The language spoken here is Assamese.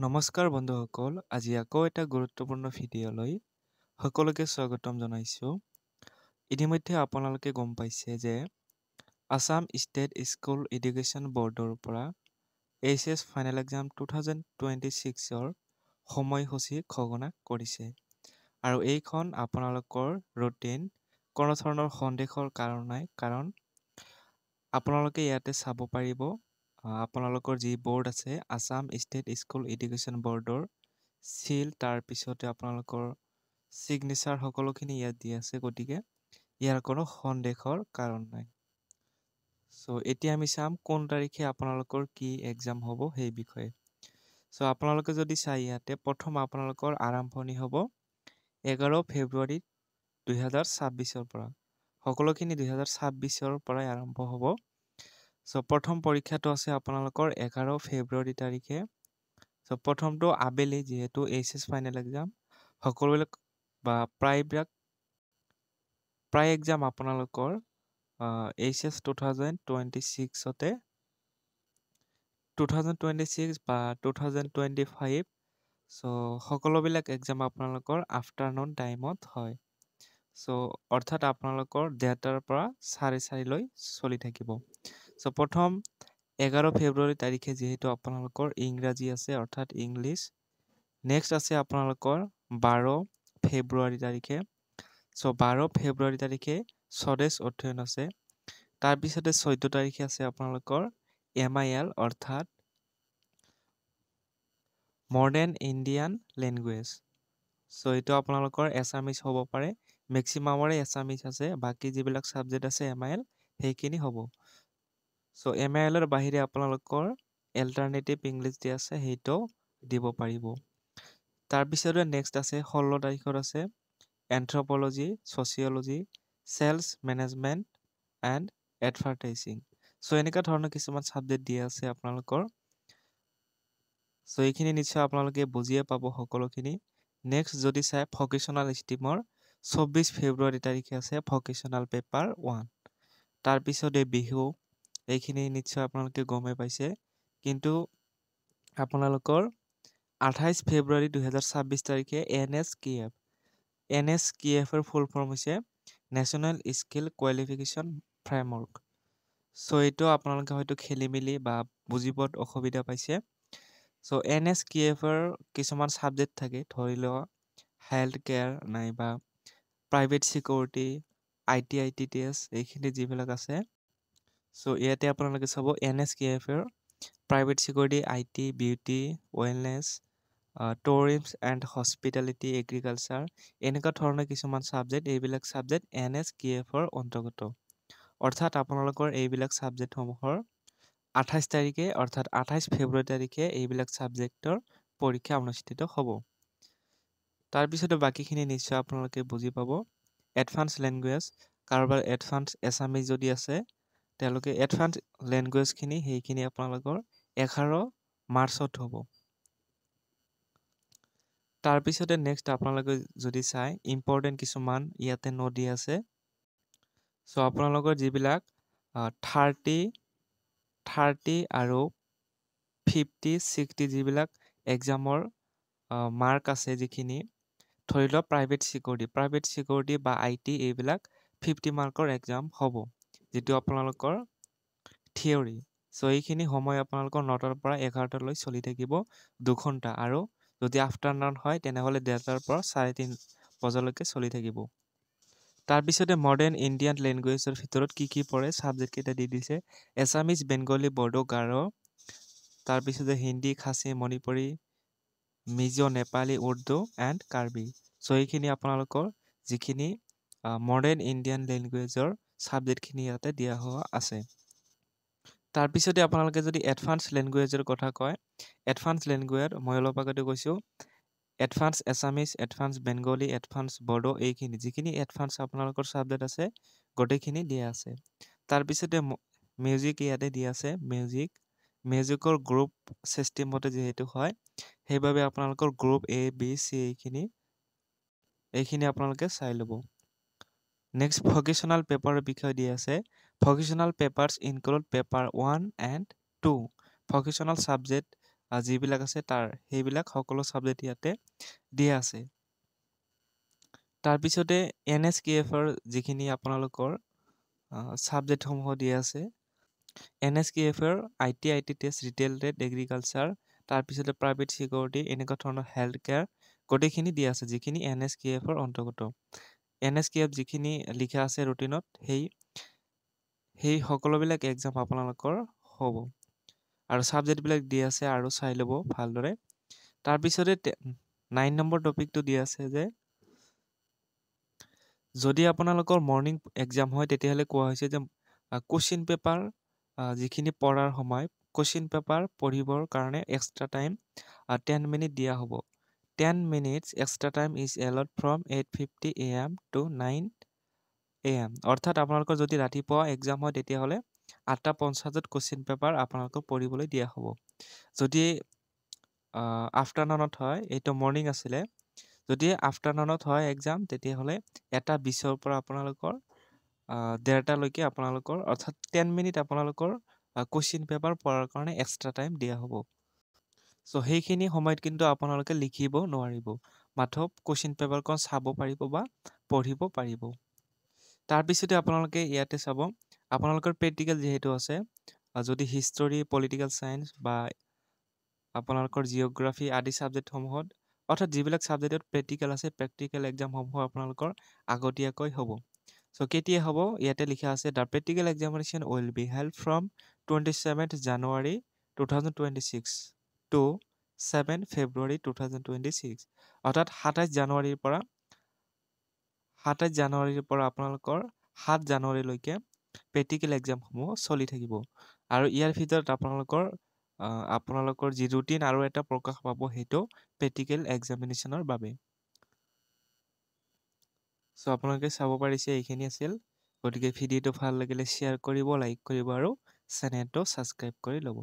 নমস্কাৰ বন্ধুসকল, আজি আকৌ এটা গুৰুত্বপূৰ্ণ ভিডিঅ'লৈ সকলোকে স্বাগতম জনাইছোঁ। ইতিমধ্যে আপোনালোকে গম পাইছে যে আসাম ষ্টেট স্কুল এডুকেশ্যন বৰ্ডৰ পৰা HS ফাইনেল এক্সাম 2026ৰ সময়সূচী ঘোষণা কৰিছে। আৰু এইখন আপোনালোকৰ ৰুটিন কোনো ধৰণৰ সন্দেহৰ কাৰণ নাই, কাৰণ আপোনালোকে ইয়াতে চাব পাৰিব আপোনালোকৰ যি বৰ্ড আছে আসাম ষ্টেট স্কুল এডুকেশ্যন বৰ্ডৰ চিল, তাৰপিছতে আপোনালোকৰ চিগনেচাৰ সকলোখিনি ইয়াত দি আছে, গতিকে ইয়াৰ কোনো সন্দেহৰ কাৰণ নাই। চ' এতিয়া আমি চাম কোন তাৰিখে আপোনালোকৰ কি এক্সাম হ'ব সেই বিষয়ে। চ' আপোনালোকে যদি চাই ইয়াতে প্ৰথম আপোনালোকৰ আৰম্ভণি হ'ব 11 ফেব্ৰুৱাৰী 2026ৰ পৰা। সকলোখিনি 2026ৰ পৰাই আৰম্ভ হ'ব। চ' প্ৰথম পৰীক্ষাটো আছে আপোনালোকৰ 11 ফেব্ৰুৱাৰী তাৰিখে। চ' প্ৰথমটো আবেলি, যিহেতু HS ফাইনেল এক্সাম সকলোবিলাক বা প্ৰায় এক্সাম আপোনালোকৰ HS 2026তে 2026 বা 2025, চ' সকলোবিলাক এক্সাম আপোনালোকৰ আফটাৰনুন টাইমত হয়। চ' অৰ্থাৎ আপোনালোকৰ 1:30ৰ পৰা 4:30লৈ চলি থাকিব। চ' প্ৰথম 11 ফেব্ৰুৱাৰী তাৰিখে যিহেতু আপোনালোকৰ ইংৰাজী আছে, অৰ্থাৎ ইংলিছ। নেক্সট আছে আপোনালোকৰ 12 ফেব্ৰুৱাৰী তাৰিখে। চ' 12 ফেব্ৰুৱাৰী তাৰিখে স্বদেশ অধ্যয়ন আছে। তাৰপিছতে 14 তাৰিখে আছে আপোনালোকৰ MIL, অৰ্থাৎ মডাৰ্ণ ইণ্ডিয়ান লেংগুৱেজ। চ' এইটো আপোনালোকৰ এছামিজ হ'ব পাৰে, মেক্সিমামৰে এছামিজ আছে, বাকী যিবিলাক ছাবজেক্ট আছে MIL সেইখিনি হ'ব। চ' MILৰ বাহিৰে আপোনালোকৰ এল্টাৰনেটিভ ইংলিছ দি আছে, সেইটো দিব পাৰিব। তাৰপিছতে নেক্সট আছে 16 তাৰিখত আছে anthropology, sociology, sales management and advertising. So' এনেকুৱা ধৰণৰ কিছুমান ছাবজেক্ট দিয়া আছে আপোনালোকৰ। চ' এইখিনি নিশ্চয় আপোনালোকে বুজিয়ে পাব সকলোখিনি। নেক্সট যদি চাই ভকেশ্যনেল ষ্ট্ৰীমৰ 24 ফেব্ৰুৱাৰী তাৰিখে আছে ভকেশ্যনেল পেপাৰ 1। তাৰপিছতে বিহু, এইখিনি নিশ্চয় আপোনালোকে গমেই পাইছে। কিন্তু আপোনালোকৰ 28 ফেব্ৰুৱাৰী 2026 তাৰিখে NSQF। NSQFৰ ফুল ফৰ্ম হৈছে নেশ্যনেল স্কিল কোৱালিফিকেশ্যন ফ্ৰেমৱৰ্ক। চ' এইটো আপোনালোকে হয়তো খেলি মেলি বা বুজিবত অসুবিধা পাইছে। চ' NSQFৰ কিছুমান ছাবজেক্ট থাকে, ধৰি লোৱা হেল্থ কেয়াৰ নাইবা প্ৰাইভেট চিকিউৰিটি, ITTS, এইখিনি যিবিলাক আছে। চ' ইয়াতে আপোনালোকে চাব NSQFৰ private security, IT, beauty, wellness, tourism and hospitality, agriculture, এনেকুৱা ধৰণৰ কিছুমান ছাবজেক্ট, এইবিলাক ছাবজেক্ট NSQFৰ অন্তৰ্গত। অৰ্থাৎ আপোনালোকৰ এইবিলাক ছাবজেক্টসমূহৰ 28 তাৰিখে, অৰ্থাৎ 28 ফেব্ৰুৱাৰী তাৰিখে এইবিলাক ছাবজেক্টৰ পৰীক্ষা অনুষ্ঠিত হ'ব। তাৰপিছতে বাকীখিনি নিশ্চয় আপোনালোকে বুজি পাব। এডভান্স লেংগুৱেজ, কাৰোবাৰ এডভান্স এছামিজ যদি আছে, তেওঁলোকে এডভান্স লেংগুৱেজখিনি সেইখিনি আপোনালোকৰ 11 মাৰ্চত হ'ব। তাৰপিছতে নেক্সট আপোনালোকে যদি চাই ইম্পৰ্টেণ্ট কিছুমান ইয়াতে নোট দিয়া আছে। চ' আপোনালোকৰ যিবিলাক 30 আৰু 50, 60 যিবিলাক এক্সামৰ মাৰ্ক আছে, যিখিনি ধৰি লওক প্ৰাইভেট চিকিউৰিটি বা IT, এইবিলাক 50 মাৰ্কৰ এক্সাম হ'ব, যিটো আপোনালোকৰ থিয়ৰী। চ' এইখিনি সময় আপোনালোকৰ 9টাৰ পৰা 11টালৈ চলি থাকিব, 2 ঘণ্টা। আৰু যদি আফটাৰনুন হয় তেনেহ'লে 1:30টাৰ পৰা 3:30 বজালৈকে চলি থাকিব। তাৰপিছতে মডাৰ্ণ ইণ্ডিয়ান লেংগুৱেজৰ ভিতৰত কি কি পৰে ছাবজেক্ট কেইটা দি দিছে। এছামিজ, বেংগলী, বড়ো, গাৰো, তাৰপিছতে হিন্দী, খাচী, মণিপুৰী, মিজো, নেপালী, উৰ্দু এণ্ড কাৰ্বি। চ' এইখিনি আপোনালোকৰ যিখিনি মডাৰ্ণ ইণ্ডিয়ান লেংগুৱেজৰ ছাবজেক্টখিনি ইয়াতে দিয়া হোৱা আছে। তাৰপিছতে আপোনালোকে যদি এডভান্স লেংগুৱেজৰ কথা কয়, এডভান্স লেংগুৱেজ মই অলপ আগতে কৈছোঁ, advance Assamese, advance Bengali, advance Bodo, এইখিনি যিখিনি এডভান্স আপোনালোকৰ ছাবজেক্ট আছে গোটেইখিনি দিয়া আছে। তাৰপিছতে মিউজিক ইয়াতে দিয়া আছে। মিউজিকৰ গ্ৰুপ ছিষ্টেমতে যিহেতু হয়, সেইবাবে আপোনালোকৰ গ্ৰুপ A, B, C এইখিনি আপোনালোকে চাই ল'ব। নেক্সট ভকেশ্যনেল পেপাৰৰ বিষয়ে দিয়া আছে। Vocational papers include paper 1 and 2। Vocational subject যিবিলাক আছে তাৰ সেইবিলাক সকলো ছাবজেক্ট ইয়াতে দিয়া আছে। তাৰপিছতে NSQF-ৰ যিখিনি আপোনালোকৰ ছাবজেক্টসমূহ দিয়া আছে। NSQF-ৰ IT test, retail trade, agriculture, তাৰপিছতে প্ৰাইভেট চিকিউৰিটি, এনেকুৱা ধৰণৰ হেল্থ কেয়াৰ গোটেইখিনি দিয়া আছে যিখিনি NSQF-ৰ অন্তৰ্গত। NSQF যিখিনি লিখা আছে ৰুটিনত সেই সকলোবিলাক এক্সাম আপোনালোকৰ হ'ব। আৰু ছাবজেক্টবিলাক দিয়া আছে আৰু চাই ল'ব ভালদৰে। তাৰপিছতে 9 নম্বৰ টপিকটো দিয়া আছে যে যদি আপোনালোকৰ মৰ্ণিং এক্সাম হয় তেতিয়াহ'লে কোৱা হৈছে যে কুৱেশ্যন পেপাৰ যিখিনি পঢ়াৰ সময় কুৱেশ্যন পেপাৰ পঢ়িবৰ কাৰণে এক্সট্ৰা টাইম 10 মিনিট দিয়া হ'ব। 10 minutes extra time is allowed from 8:50 AM to 9 AM. অৰ্থাৎ আপোনালোকৰ যদি ৰাতিপুৱা এক্সাম হয় তেতিয়াহ'লে 8:50 কুৱেশ্যন পেপাৰ আপোনালোকক পঢ়িবলৈ দিয়া হ'ব। যদি আফটাৰনুনত হয়, এইটো মৰ্ণিং আছিলে, যদি আফটাৰনুনত হয় এক্সাম তেতিয়াহ'লে 1:20 পৰা আপোনালোকৰ 1:30লৈকে আপোনালোকৰ অৰ্থাৎ 10 মিনিট আপোনালোকৰ কুৱেশ্যন পেপাৰ পঢ়াৰ কাৰণে এক্সট্ৰা টাইম দিয়া হ'ব। চ' সেইখিনি সময়ত কিন্তু আপোনালোকে লিখিব নোৱাৰিব, মাত্ৰ কুৱেশ্যন পেপাৰখন চাব পাৰিব বা পঢ়িব পাৰিব। তাৰপিছতে আপোনালোকে ইয়াতে চাব আপোনালোকৰ প্ৰেক্টিকেল যিহেতু আছে, যদি হিষ্টৰী, পলিটিকেল চায়েন্স বা আপোনালোকৰ জিঅ'গ্ৰাফী আদি ছাবজেক্টসমূহত অৰ্থাৎ যিবিলাক ছাবজেক্টত প্ৰেক্টিকেল আছে প্ৰেক্টিকেল এক্সামসমূহ আপোনালোকৰ আগতীয়াকৈ হ'ব। চ' কেতিয়া হ'ব ইয়াতে লিখা আছে the practical examination will be held from 27th January 2026 to 7 February 2026। অৰ্থাৎ 27 জানুৱাৰীৰ পৰা আপোনালোকৰ 7 জানুৱাৰীলৈকে প্ৰেক্টিকেল এক্সামসমূহ চলি থাকিব। আৰু ইয়াৰ ভিতৰত আপোনালোকৰ যি ৰুটিন আৰু এটা প্ৰকাশ পাব সেইটো প্ৰেক্টিকেল এক্সামিনেশ্যনৰ বাবে। চ' আপোনালোকে চাব পাৰিছে এইখিনি আছিল। গতিকে ভিডিঅ'টো ভাল লাগিলে শ্বেয়াৰ কৰিব, লাইক কৰিব আৰু চেনেলটো ছাবস্ক্ৰাইব কৰি ল'ব।